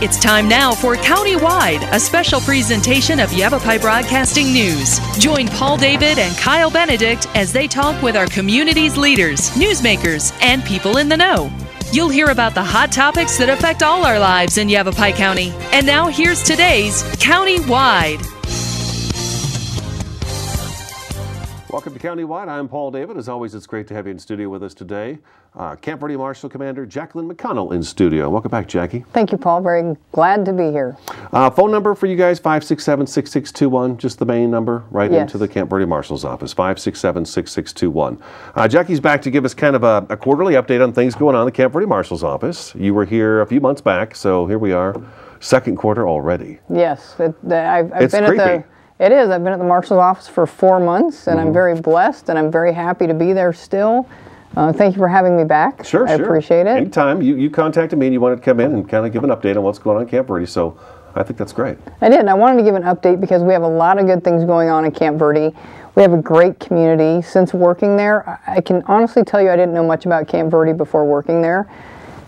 It's time now for Countywide, a special presentation of Yavapai Broadcasting News. Join Paul David and Kyle Benedict as they talk with our community's leaders, newsmakers, and people in the know. You'll hear about the hot topics that affect all our lives in Yavapai County. And now here's today's Countywide. Welcome to Countywide. I'm Paul David. As always, it's great to have you in studio with us today. Camp Verde Marshal Commander Jacqueline McConnell in studio. Welcome back, Jackie. Thank you, Paul. Very glad to be here. Phone number for you guys, 567-6621, just the main number, right Yes. into the Camp Verde Marshal's office, 567-6621. Jackie's back to give us kind of a quarterly update on things going on in the Camp Verde Marshal's office. You were here a few months back, so here we are, second quarter already. Yes, I've It's been creepy. at the. It is. I've been at the Marshal's office for 4 months, and I'm very blessed, and I'm very happy to be there still. Thank you for having me back. Sure. I appreciate it. Anytime. You contacted me and you wanted to come in and kind of give an update on what's going on in Camp Verde, so I think that's great. I did, and I wanted to give an update because we have a lot of good things going on in Camp Verde. We have a great community. Since working there, I can honestly tell you I didn't know much about Camp Verde before working there.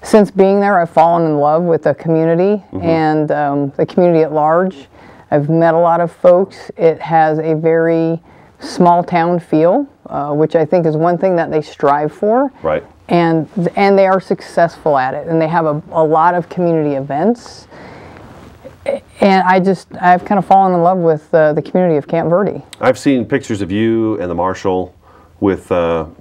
Since being there, I've fallen in love with the community and the community at large. I've met a lot of folks. It has a very small town feel, which I think is one thing that they strive for. Right. And they are successful at it. And they have a lot of community events. And I've kind of fallen in love with the community of Camp Verde. I've seen pictures of you and the marshal with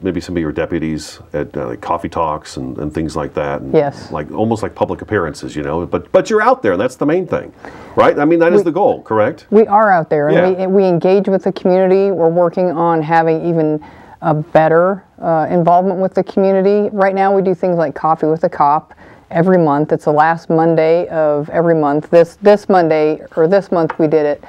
maybe some of your deputies at like coffee talks and things like that. And Yes. like almost like public appearances, you know. But you're out there, and that's the main thing, right? I mean, that is the goal, correct? We are out there, and Yeah. we engage with the community. We're working on having even a better involvement with the community. Right now, we do things like Coffee with a Cop every month. It's the last Monday of every month. This month we did it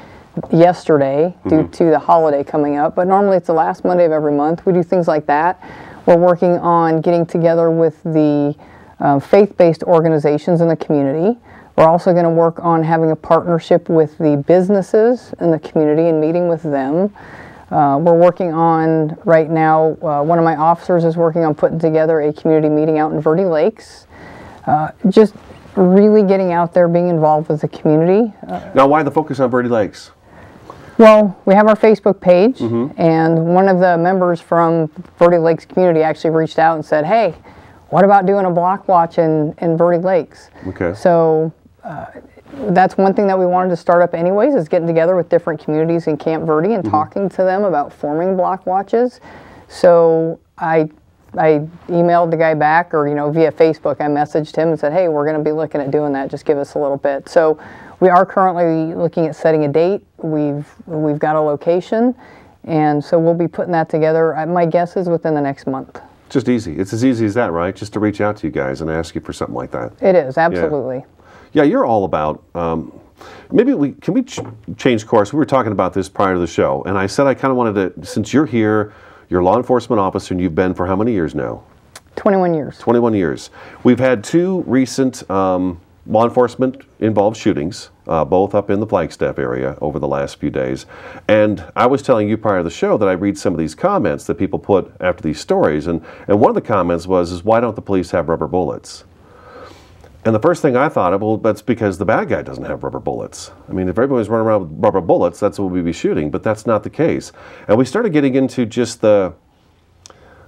yesterday due to the holiday coming up, but normally it's the last Monday of every month. We do things like that. We're working on getting together with the faith-based organizations in the community. We're also going to work on having a partnership with the businesses in the community and meeting with them. We're working on, right now, one of my officers is working on putting together a community meeting out in Verde Lakes. Just really getting out there, being involved with the community. Now, why the focus on Verde Lakes? Well, we have our Facebook page, and one of the members from Verde Lakes community actually reached out and said, hey, what about doing a block watch in Verde Lakes? Okay. So that's one thing that we wanted to start up anyways, is getting together with different communities in Camp Verde and talking to them about forming block watches. So I emailed the guy back, or via Facebook, I messaged him and said, hey, we're going to be looking at doing that. Just give us a little bit. So we are currently looking at setting a date. We've got a location, and so we'll be putting that together. My guess is within the next month. Just easy. It's as easy as that, right? Just to reach out to you guys and ask you for something like that. It is, absolutely. Yeah, you're all about, maybe can we change course? We were talking about this prior to the show, and I said I kind of wanted to, since you're here, you're a law enforcement officer, and you've been for how many years now? 21 years. 21 years. We've had two recent law enforcement involved shootings, both up in the Flagstaff area over the last few days. And I was telling you prior to the show that I read some of these comments that people put after these stories, and one of the comments was, why don't the police have rubber bullets? And the first thing I thought of, well, that's because the bad guy doesn't have rubber bullets. I mean, if everybody's running around with rubber bullets, that's what we'd be shooting, but that's not the case. And we started getting into just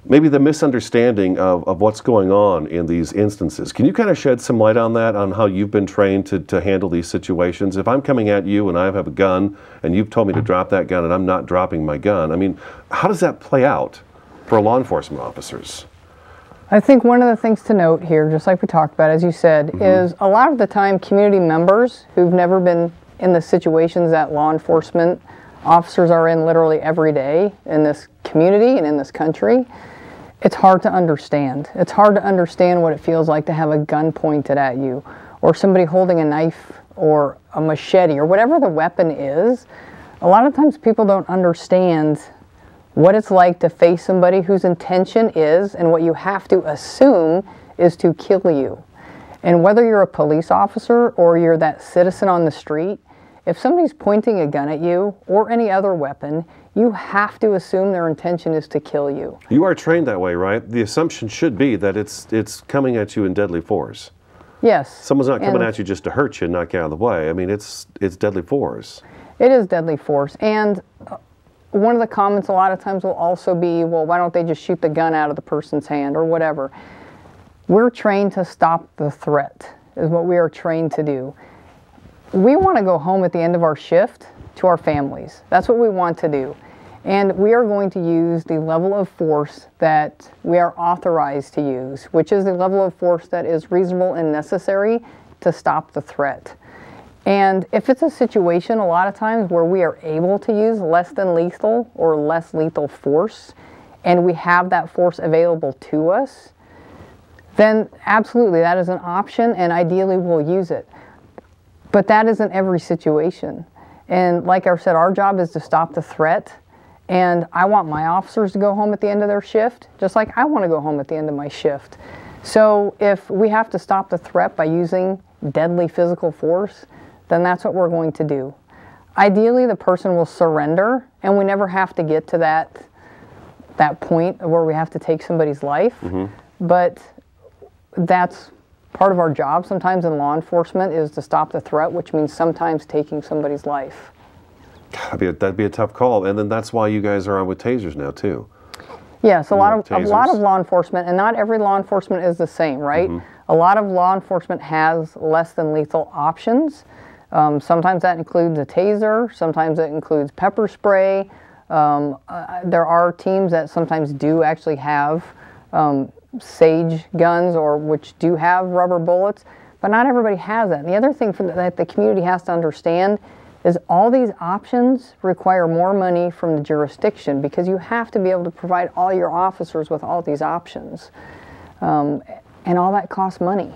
maybe the misunderstanding of what's going on in these instances. Can you kind of shed some light on that, on how you've been trained to handle these situations? If I'm coming at you and I have a gun and you've told me to drop that gun and I'm not dropping my gun, I mean, how does that play out for law enforcement officers? I think one of the things to note here, just like we talked about, as you said, is a lot of the time community members who've never been in the situations that law enforcement officers are in literally every day in this community and in this country, it's hard to understand. It's hard to understand what it feels like to have a gun pointed at you, or somebody holding a knife or a machete or whatever the weapon is. A lot of times people don't understand what it's like to face somebody whose intention is, and what you have to assume is, to kill you. And whether you're a police officer or you're that citizen on the street, if somebody's pointing a gun at you or any other weapon, you have to assume their intention is to kill you. You are trained that way, right? The assumption should be that it's coming at you in deadly force. Yes. Someone's not coming at you just to hurt you and knock you out of the way. I mean, it's deadly force. It is deadly force. And one of the comments a lot of times will also be, well, why don't they just shoot the gun out of the person's hand or whatever. We're trained to stop the threat, is what we are trained to do. We want to go home at the end of our shift to our families. That's what we want to do. And we are going to use the level of force that we are authorized to use, which is the level of force that is reasonable and necessary to stop the threat. And if it's a situation a lot of times where we are able to use less than lethal or less lethal force, and we have that force available to us, then absolutely that is an option, and ideally we'll use it. But that isn't every situation. And like I said, our job is to stop the threat. And I want my officers to go home at the end of their shift, just like I want to go home at the end of my shift. So if we have to stop the threat by using deadly physical force, then that's what we're going to do. Ideally, the person will surrender, and we never have to get to that point where we have to take somebody's life. But that's part of our job sometimes in law enforcement, is to stop the threat, which means sometimes taking somebody's life. That'd be a tough call, and then that's why you guys are on with tasers now too. Yes, a lot of law enforcement, and not every law enforcement is the same, right? A lot of law enforcement has less than lethal options. Sometimes that includes a taser, sometimes it includes pepper spray. There are teams that sometimes do actually have sage guns, or which do have rubber bullets, but not everybody has that. And the other thing that the community has to understand is all these options require more money from the jurisdiction, because you have to be able to provide all your officers with all these options. And all that costs money.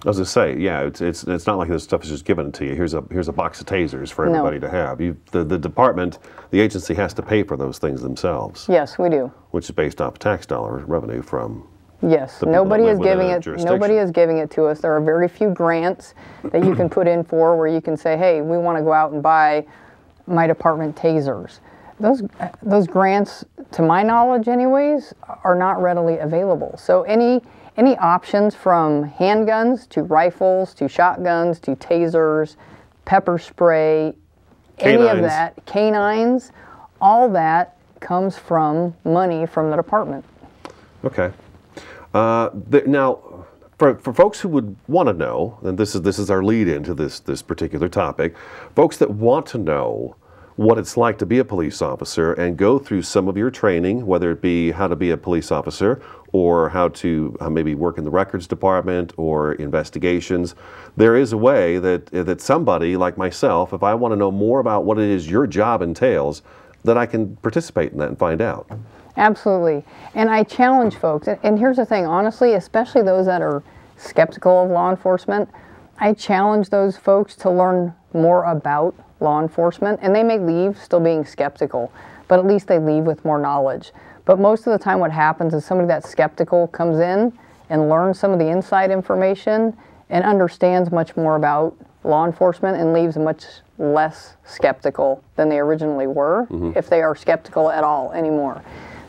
I was going to say, yeah, it's not like this stuff is just given to you. Here's a box of tasers for everybody to have. The department, the agency has to pay for those things themselves. Yes, we do. Which is based off tax dollar revenue from. Yes, nobody is giving it. Nobody is giving it to us. There are very few grants that you can put in for where you can say, "Hey, we want to go out and buy my department tasers." Those grants, to my knowledge, anyways, are not readily available. So any options from handguns to rifles to shotguns to tasers, pepper spray, any of that, canines, all that comes from money from the department. Okay. Now, for folks who would want to know, and this is our lead into this particular topic, folks that want to know what it's like to be a police officer and go through some of your training, whether it be how to be a police officer or how to maybe work in the records department or investigations, there is a way that somebody like myself, if I want to know more about what it is your job entails, that I can participate in that and find out. Absolutely. And I challenge folks, and here's the thing, honestly, especially those that are skeptical of law enforcement, I challenge those folks to learn more about law enforcement, and they may leave still being skeptical, but at least they leave with more knowledge. But most of the time what happens is somebody that's skeptical comes in and learns some of the inside information and understands much more about law enforcement and leaves much less skeptical than they originally were, if they are skeptical at all anymore.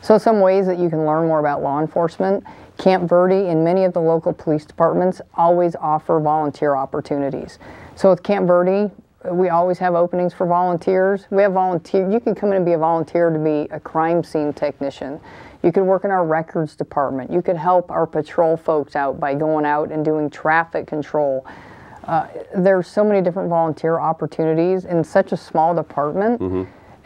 So some ways that you can learn more about law enforcement: Camp Verde and many of the local police departments always offer volunteer opportunities. So with Camp Verde, we always have openings for volunteers. We have you can come in and be a volunteer to be a crime scene technician. You could work in our records department. You could help our patrol folks out by going out and doing traffic control. There's so many different volunteer opportunities in such a small department.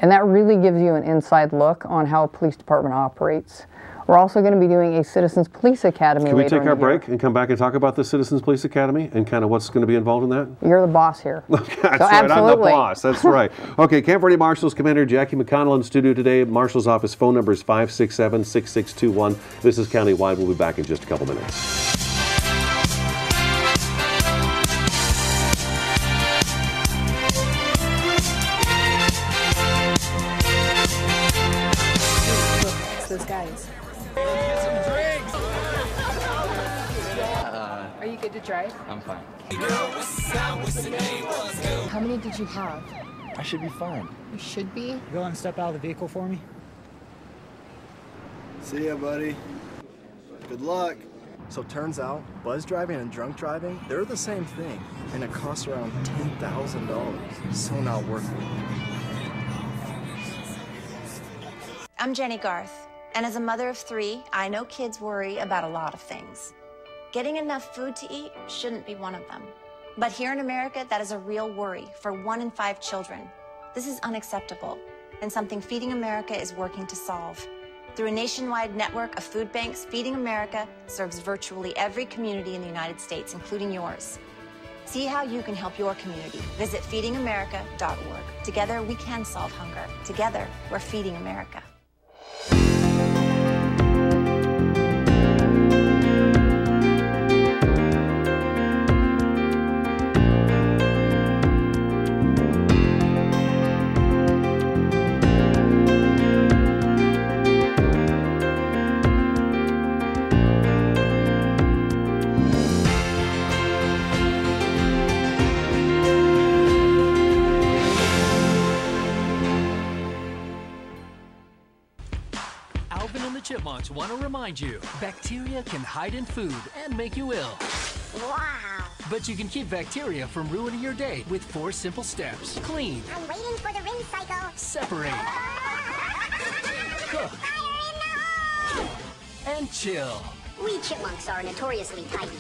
And that really gives you an inside look on how a police department operates. We're also going to be doing a Citizens Police Academy later in the year. Can we take our break and come back and talk about the Citizens Police Academy and kind of what's going to be involved in that? You're the boss here. That's so right, absolutely. I'm the boss. That's right. Okay, Camp Verde Marshals Commander Jackie McConnell in studio today. Marshals office phone number is 567-6621. This is Countywide. We'll be back in just a couple minutes. Those guys. Are you good to drive? I'm fine. How many did you have? I should be fine. You should be. You willing to step out of the vehicle for me? See ya, buddy. Good luck. So turns out, buzz driving and drunk driving, they're the same thing, and it costs around $10,000. So not worth it. I'm Jenny Garth, and as a mother of 3, I know kids worry about a lot of things. Getting enough food to eat shouldn't be one of them. But here in America, that is a real worry for 1 in 5 children. This is unacceptable, and something Feeding America is working to solve. Through a nationwide network of food banks, Feeding America serves virtually every community in the United States, including yours. See how you can help your community. Visit feedingamerica.org. Together, we can solve hunger. Together, we're Feeding America. Chipmunks want to remind you, bacteria can hide in food and make you ill. Wow. But you can keep bacteria from ruining your day with 4 simple steps. Clean. I'm waiting for the ring cycle. Separate. Cook. Fire in the hole! And chill. We chipmunks are notoriously tight.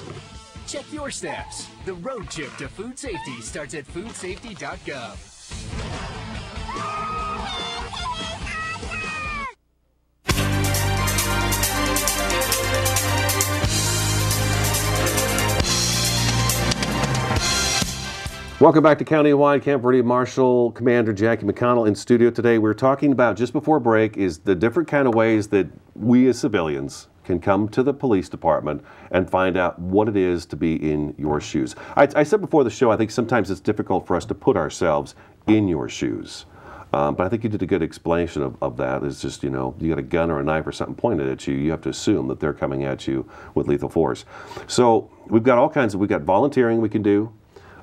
Check your steps. The road trip to food safety starts at foodsafety.gov. Welcome back to Countywide. Camp Verde Marshal Commander Jackie McConnell in studio today. We're talking about, just before break, is the different kind of ways that we as civilians can come to the police department and find out what it is to be in your shoes. I said before the show, I think sometimes it's difficult for us to put ourselves in your shoes. But I think you did a good explanation of that. It's just, you know, you got a gun or a knife or something pointed at you, you have to assume that they're coming at you with lethal force. So we've got all kinds of, we've got volunteering we can do.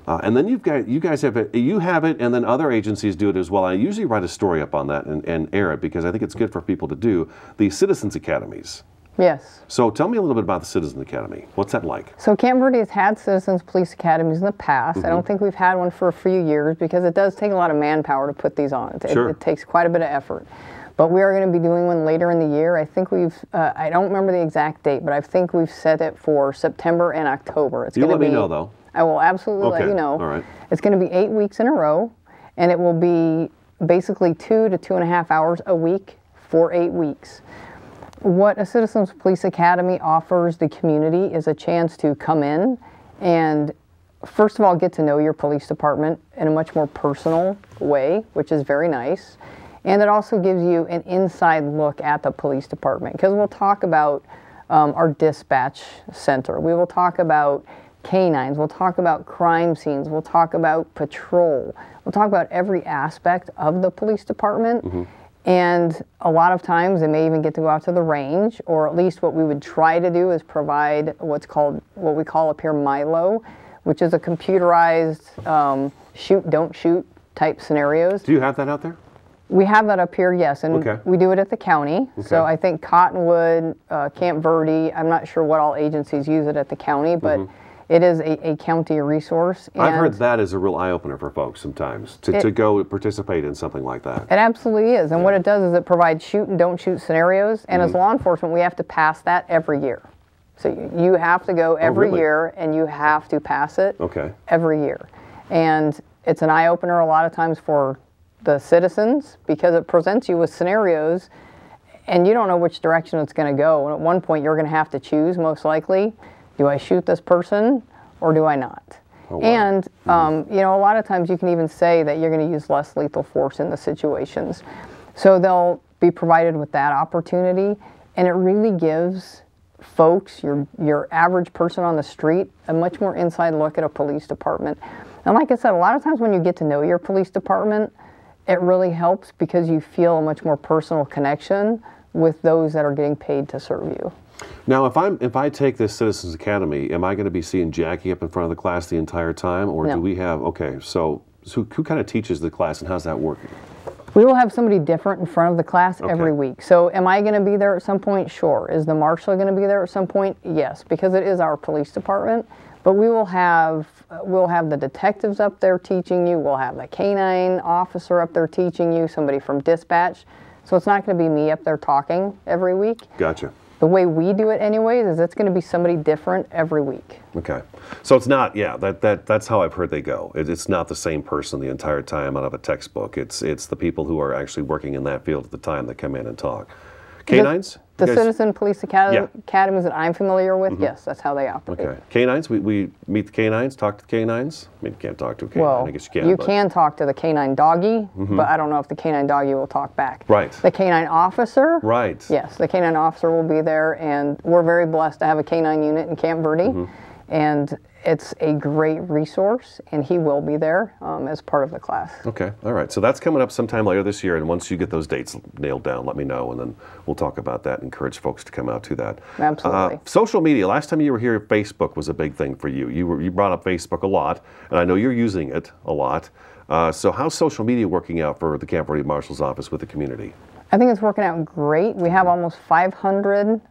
And then you guys have it, and then other agencies do it as well. I usually write a story up on that and air it because I think it's good for people to do. The Citizens Academies. Yes. So tell me a little bit about the Citizens Academy. What's that like? So Camp Verde has had Citizens Police Academies in the past. I don't think we've had one for a few years because it does take a lot of manpower to put these on. It takes quite a bit of effort. But we are going to be doing one later in the year. I think we've, I don't remember the exact date, but I think we've set it for September and October. You let me know, though. I will absolutely let you know. All right. It's going to be 8 weeks in a row, and it will be basically 2 to 2.5 hours a week for 8 weeks. What a Citizens Police Academy offers the community is a chance to come in and, first of all, get to know your police department in a much more personal way, which is very nice. And it also gives you an inside look at the police department, because we'll talk about our dispatch center. We will talk about canines, we'll talk about crime scenes, we'll talk about patrol, we'll talk about every aspect of the police department. And a lot of times they may even get to go out to the range, or at least what we would try to do is provide what we call up here Milo, which is a computerized shoot, don't shoot type scenarios. Do you have that out there? We have that up here, yes, and we do it at the county. So I think Cottonwood, Camp Verde, I'm not sure what all agencies use it at the county, but it is a county resource. And I've heard that is a real eye-opener for folks sometimes, to go participate in something like that. It absolutely is, and what it does is it provides shoot and don't shoot scenarios, and as law enforcement, we have to pass that every year. So you have to go every year, and you have to pass it every year. And it's an eye-opener a lot of times for the citizens, because it presents you with scenarios and you don't know which direction it's going to go. And at one point you're going to have to choose, most likely, do I shoot this person or do I not? And you know, a lot of times you can even say that you're going to use less lethal force in the situations. So they'll be provided with that opportunity, and it really gives folks, your average person on the street, a much more inside look at a police department. And like I said, a lot of times when you get to know your police department, it really helps because you feel a much more personal connection with those that are getting paid to serve you. Now, if I take this Citizens Academy, am I going to be seeing Jackie up in front of the class the entire time, or do we have, so who kind of teaches the class, and how's that working? We will have somebody different in front of the class every week. So am I going to be there at some point? Sure. Is the marshal going to be there at some point? Yes, because it is our police department. But we'll have the detectives up there teaching you. We'll have the canine officer up there teaching you, somebody from dispatch. So it's not going to be me up there talking every week. Gotcha. The way we do it anyways is it's going to be somebody different every week. Okay. So it's not, that's how I've heard they go. It's not the same person the entire time out of a textbook. It's the people who are actually working in that field at the time that come in and talk. Canines? The Citizen Police Academies that I'm familiar with, yes, that's how they operate. Okay. Canines, we meet the canines, talk to the canines. I mean, you can't talk to a canine, well, I guess you can. You can talk to the canine doggy, but I don't know if the canine doggy will talk back. Right. The canine officer, right. Yes, the canine officer will be there, and we're very blessed to have a canine unit in Camp Verde, and it's a great resource, and he will be there as part of the class. Okay, all right. So that's coming up sometime later this year, and once you get those dates nailed down, let me know, and then we'll talk about that and encourage folks to come out to that. Absolutely. Social media. Last time you were here, Facebook was a big thing for you. You brought up Facebook a lot, and I know you're using it a lot. So how's social media working out for the Camp Verde Marshal's office with the community? I think it's working out great. We have almost 500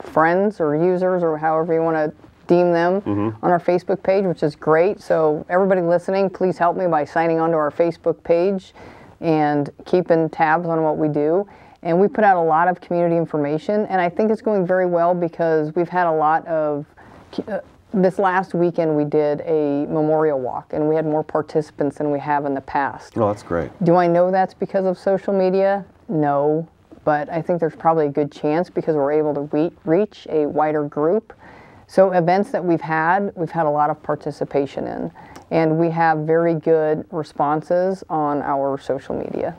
friends or users, or however you want to deem them, on our Facebook page, which is great. So everybody listening, please help me by signing onto our Facebook page and keeping tabs on what we do. And we put out a lot of community information, and I think it's going very well because we've had a lot of, this last weekend we did a memorial walk, and we had more participants than we have in the past. Oh, that's great. Do I know that's because of social media? No, but I think there's probably a good chance because we're able to reach a wider group. So events that we've had a lot of participation in, and we have very good responses on our social media.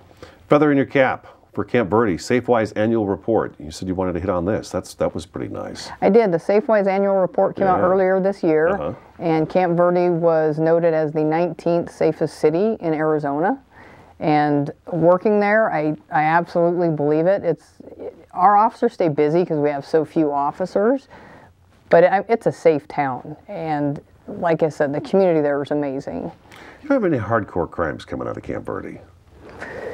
Feather in your cap for Camp Verde, SafeWise annual report. You said you wanted to hit on this. That was pretty nice. I did. The SafeWise annual report came out earlier this year, and Camp Verde was noted as the 19th safest city in Arizona. And working there, I absolutely believe it. Our officers stay busy because we have so few officers. But it's a safe town, and like I said, the community there is amazing. You don't have any hardcore crimes coming out of Camp Verde?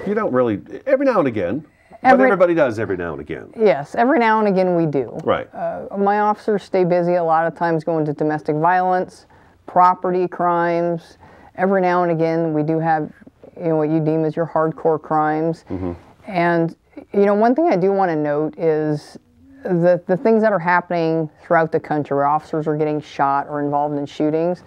You don't really, every now and again, but everybody does every now and again. Yes, every now and again we do. Right. My officers stay busy a lot of times going to domestic violence, property crimes. Every now and again we do have, what you deem as your hardcore crimes. And, one thing I do want to note is the things that are happening throughout the country where officers are getting shot or involved in shootings,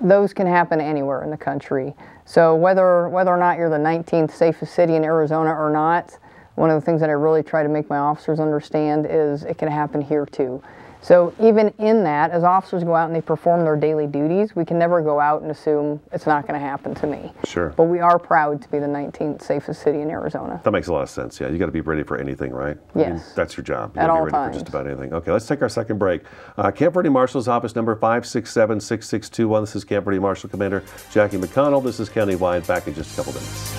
those can happen anywhere in the country. So whether or not you're the 19th safest city in Arizona or not, one of the things that I really try to make my officers understand is it can happen here too. So even in that, as officers go out and they perform their daily duties, we can never go out and assume it's not going to happen to me. Sure. But we are proud to be the 19th safest city in Arizona. That makes a lot of sense. Yeah, you got to be ready for anything, right? Yes. I mean, that's your job. You At got to all be ready times. for just about anything. Okay, let's take our second break. Camp Verde Marshal's office number 567-6621. This is Camp Verde Marshal Commander Jackie McConnell. This is Countywide. Back in just a couple minutes.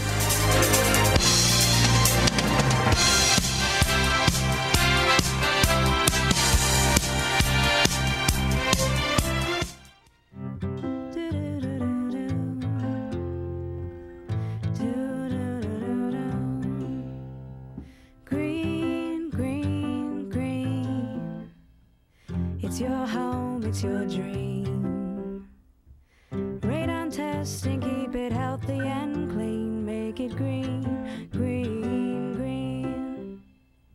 It's your home, it's your dream. Radon testing, keep it healthy and clean. Make it green, green, green.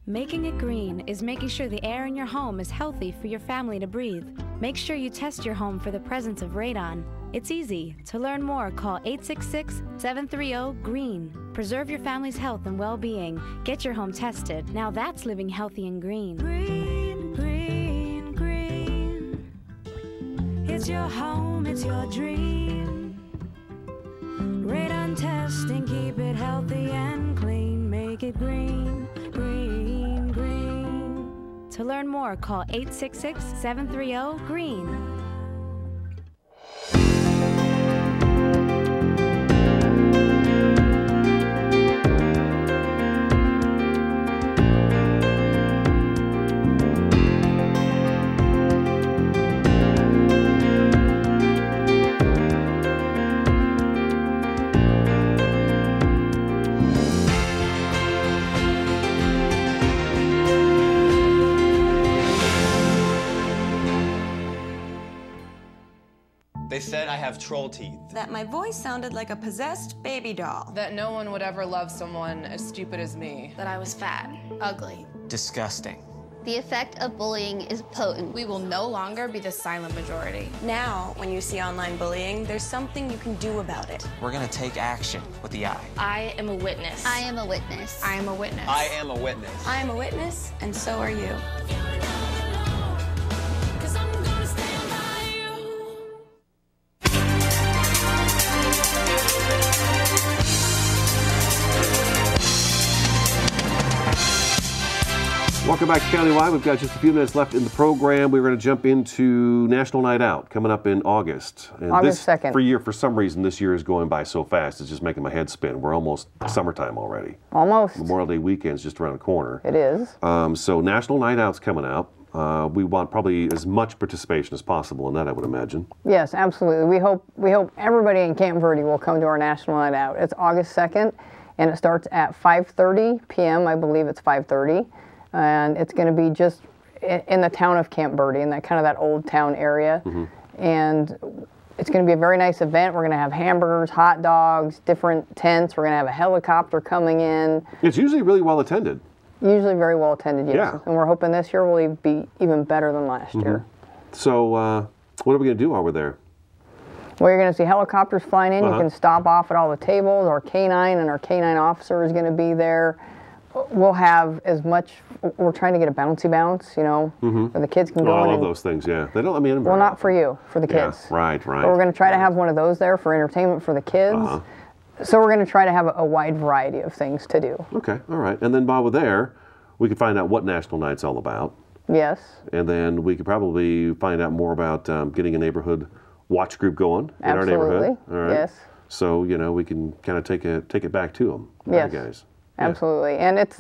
Making it green is making sure the air in your home is healthy for your family to breathe. Make sure you test your home for the presence of radon. It's easy. To learn more, call 866-730-GREEN. Preserve your family's health and well-being. Get your home tested. Now that's living healthy and green. Green, green, green. It's your home, it's your dream. Radon testing, keep it healthy and clean. Make it green, green, green. To learn more, call 866-730-GREEN. They said I have troll teeth. That my voice sounded like a possessed baby doll. That no one would ever love someone as stupid as me. That I was fat, ugly. Disgusting. The effect of bullying is potent. We will no longer be the silent majority. Now, when you see online bullying, there's something you can do about it. We're gonna take action with the I. I am a witness. I am a witness. I am a witness. I am a witness. I am a witness, and so are you. Welcome back to Countywide. We've got just a few minutes left in the program. We're going to jump into National Night Out coming up in August. And August 2nd. For some reason, this year is going by so fast. It's just making my head spin. We're almost summertime already. Almost. Memorial Day weekend's just around the corner. It is. So National Night Out's coming up. We want probably as much participation as possible in that, I would imagine. Yes, absolutely. We hope everybody in Camp Verde will come to our National Night Out. It's August 2nd, and it starts at 5:30 p.m. I believe it's 5:30. And it's going to be just in the town of Camp Verde, in that old town area. And it's going to be a very nice event. We're going to have hamburgers, hot dogs, different tents. We're going to have a helicopter coming in. It's usually really well attended. Usually very well attended, yes. Yeah. And we're hoping this year will be even better than last year. So what are we going to do while we're there? Well, you're going to see helicopters flying in. You can stop off at all the tables. Our canine and our canine officer is going to be there. We'll have as much. We're trying to get a bouncy bounce, where the kids can go in. I love those things. Yeah, they don't let me in. Well, not for you, for the kids. Yeah, right. But we're going to try to have one of those there for entertainment for the kids. So we're going to try to have a wide variety of things to do. Okay, all right. And then while we're there, we can find out what National Night's all about. Yes. And then we could probably find out more about getting a neighborhood watch group going in our neighborhood. All right. Yes. So we can kind of take it back to them. Yes. Right, guys. Absolutely. And it's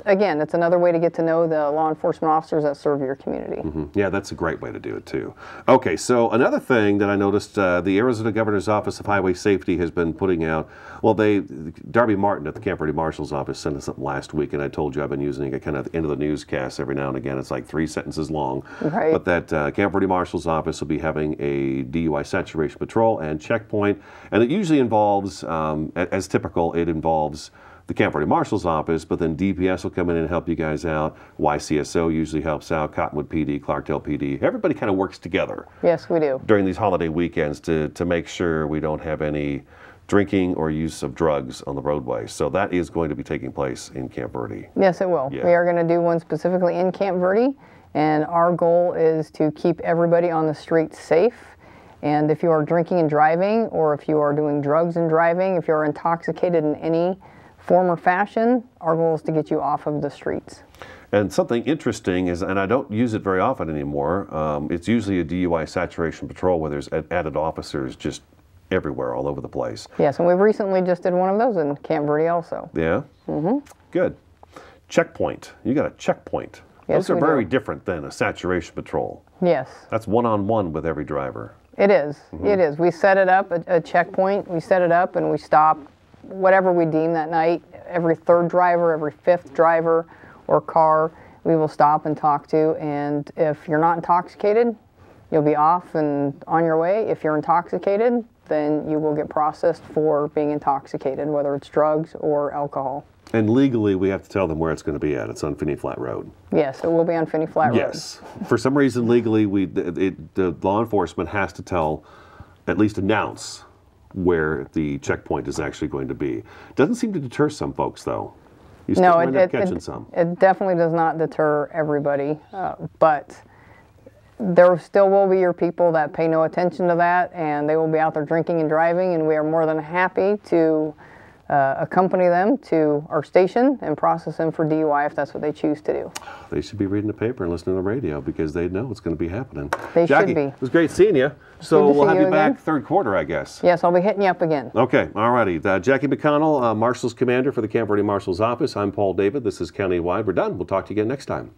another way to get to know the law enforcement officers that serve your community. Yeah, that's a great way to do it too. Okay, so another thing that I noticed, the Arizona Governor's Office of Highway Safety has been putting out, Darby Martin at the Camp Verde Marshals Office sent us something last week, and I told you I've been using it kind of at the end of the newscast every now and again. It's like 3 sentences long. Right. But that Camp Verde Marshals Office will be having a DUI saturation patrol and checkpoint, and it usually involves, as typical, it involves the Camp Verde Marshals Office, but then DPS will come in and help you guys out. YCSO usually helps out, Cottonwood PD, Clarkdale PD. Everybody kind of works together. Yes, we do. During these holiday weekends to make sure we don't have any drinking or use of drugs on the roadway. So that is going to be taking place in Camp Verde. Yes, it will. Yeah. We are going to do one specifically in Camp Verde, and our goal is to keep everybody on the streets safe. And if you are drinking and driving, or if you are doing drugs and driving, if you're intoxicated in any form or fashion, our goal is to get you off of the streets. And something interesting is, and I don't use it very often anymore, it's usually a DUI saturation patrol where there's added officers just everywhere, all over the place. Yes, and we recently just did one of those in Camp Verde also. Yeah? Good. Checkpoint. You got a checkpoint. Yes, those are we very do. different than a saturation patrol. Yes. That's one-on-one with every driver. It is. It is. We set it up, a checkpoint. We set it up and we stop whatever we deem that night. Every third driver, every fifth driver or car, we will stop and talk to. And if you're not intoxicated, you'll be off and on your way. If you're intoxicated, then you will get processed for being intoxicated, whether it's drugs or alcohol. And legally, we have to tell them where it's going to be at. It's on Finney Flat Road. Yes, it will be on Finney Flat Road. Yes. For some reason, legally, the law enforcement has to at least announce where the checkpoint is actually going to be. Doesn't seem to deter some folks, though. You still wind up catching some. It definitely does not deter everybody, but there still will be your people that pay no attention to that, and they will be out there drinking and driving, and we are more than happy to accompany them to our station and process them for DUI if that's what they choose to do. They should be reading the paper and listening to the radio because they know it's going to be happening. They Jackie, should be. It was great seeing you. So we'll have you back third quarter, I guess. Yes, I'll be hitting you up again. Okay, all righty. Jackie McConnell, Marshals Commander for the Camp Verde Marshals Office. I'm Paul David. This is Countywide. We're done. We'll talk to you again next time.